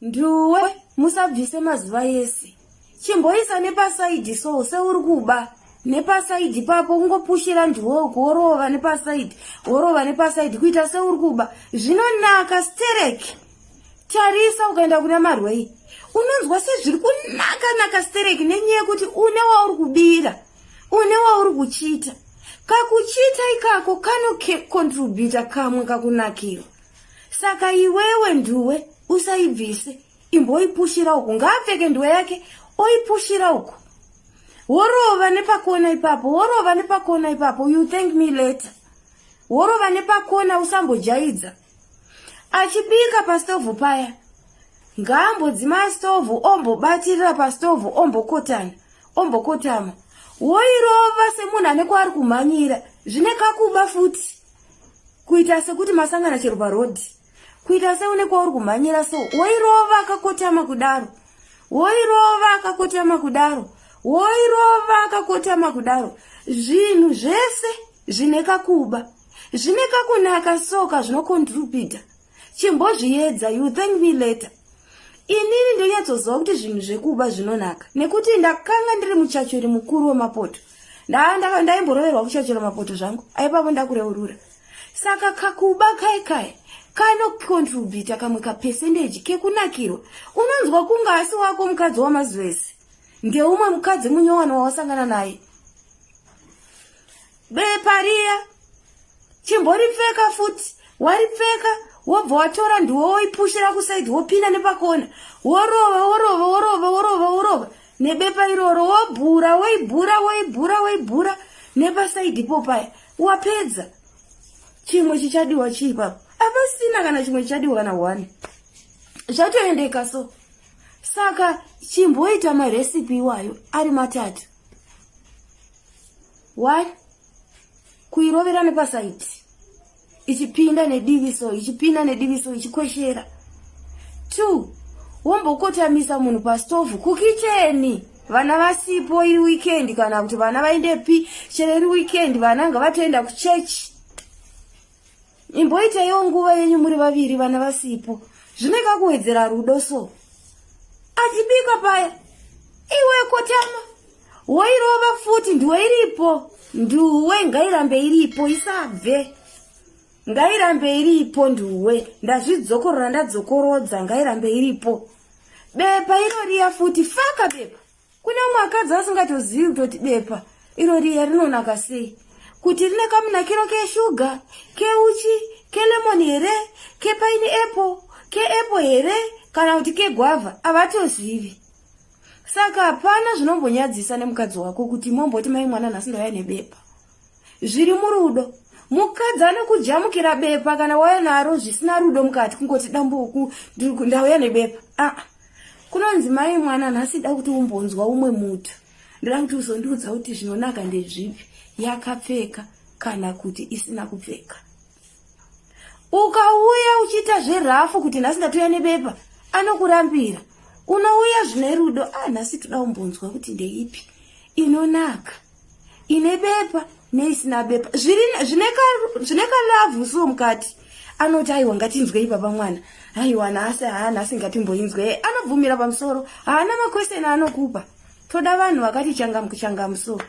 Nduwe musabvise mazuva yese. Chimboisa nepasaidi so seuri kuba. Nepasaidi papo ungopushira nduwe gorova nepasaidi. Gorova nepasaidi kuita seuri kuba. Zvinonaka stereki. Tarisa ukaenda kuna Marwei. Unonzwa sezviri kunaka stereki nenyaya yekuti une wauri kubira. Une wauri kuchita. Kakuchita ikako kanokontributa kamwe kakunakira. Saka iwewe nduwe usaibvise. Imboipushira uku. Ngaapfeke nduwe yake oipushira uku. Worova nepakona ipapo. Worova nepakona ipapo. You thank me later. Worova nepakona usambojaidza. Achibika pastovu paya. Ngaambodzima stovu ombobatirira pastovu ombokotama. Woirova semunhu ane kwaari kumhanyira. Zvine kakuba futi. Kuita sekuti masangana chero parodhi. Kuita seune kwauri kumhanyira so. Woirova akakotama kudaro. Woirova akakotama kudaro. Woirova akakotama kudaro. Zvinhu zvese zvine kakuba. Zvine kakunaka soka zvinokontributa. Chimbozviedza, you thank me later. Inini ndonyatsoziva kuti zvinhu zvekuba zvinonaka. Nekuti ndakanga ndiri muchachori mukuru wemapoto. Ndaimbororerwa kuchachora mapoto zvangu. Aipapo ndakureurura. Saka kakuba kai kanokontributa kamwe kapercentage kekunakirwa. Unonzwa kunga asi wako mukadzi wamazivese. Ngeumwe mukadzi munyowani wawasangana naye. Bepa riya. Chimboripfeka futi. Waripfeka. Wobva watora nduwe woipushira kusaidi wopinda nepakona. Worova. Nebepa iroro woibhura. Nepasaidi popaya. Wapedza. Chimwe chichadiwa chipapo. Apasina kana chimwe chichadiwa kana 1. Zvatoendeka so. Saka chimboita marecipe iwayo ari matatu. 1. Kuirovera nepasaidi. Ichipinda nediviso, ichikweshera. 2. Wombokotamisa munhu pastovu kukicheni. Vana vasipo iri weekend kana kuti vana vaendepi chero iri weekend vana ngavatoenda kuchechi. Imboita iyo nguva yenyu muri vaviri vana vasipo. Zvineka kuwedzera rudo so. Achibika paya. Iwe kotama. Woirova futi nduwe iripo. Nduwe ngairambe iripo isabve. Ngairambe iripo nduwe. Ndazvidzokorora ndadzokorodza ngairambe iripo. Bepa iroriya futi faka bepa. Kuna mwakadzi asingatozivi kuti bepa iroriya rinonaka sei. Kuti rine kamunakiro keshuga, keuchi, kelemon here, kepineapple, keapple here, kana kuti kegwavha, avatozivi. Saka hapana zvinombonyadzisa nemukadzi wako kuti momboti mai mwana nhasi ndauya nebepa. Zviri murudo. Mukadzi anokujamukira bepa kana wauya naro zvisina rudo mukati kungoti dambuku ndauya nebepa. Kunonzi mai mwana nhasi da kuti umbonzwa umwe mutu. Ndira kuti uzondiudza kuti zvinonaka ndezvipi. Yakapfeka kana kuti isina kupfeka. Ukauya uchita zverafu kuti nhasi ndatoya nebepa, anokurambira. Unouya zvine rudo, nhasi toda umbonzwa kuti ndeipi inonaka. Ine bepa neisina bepa. Zvineka lavu so mukati. Anoti aiwa ngatinzwei baba mwana. Aiwa nhasi ngatimboinzwei. Anobvumira pamusoro. Haana makweseni anokupa. Toda vanhu vakati changamusoro.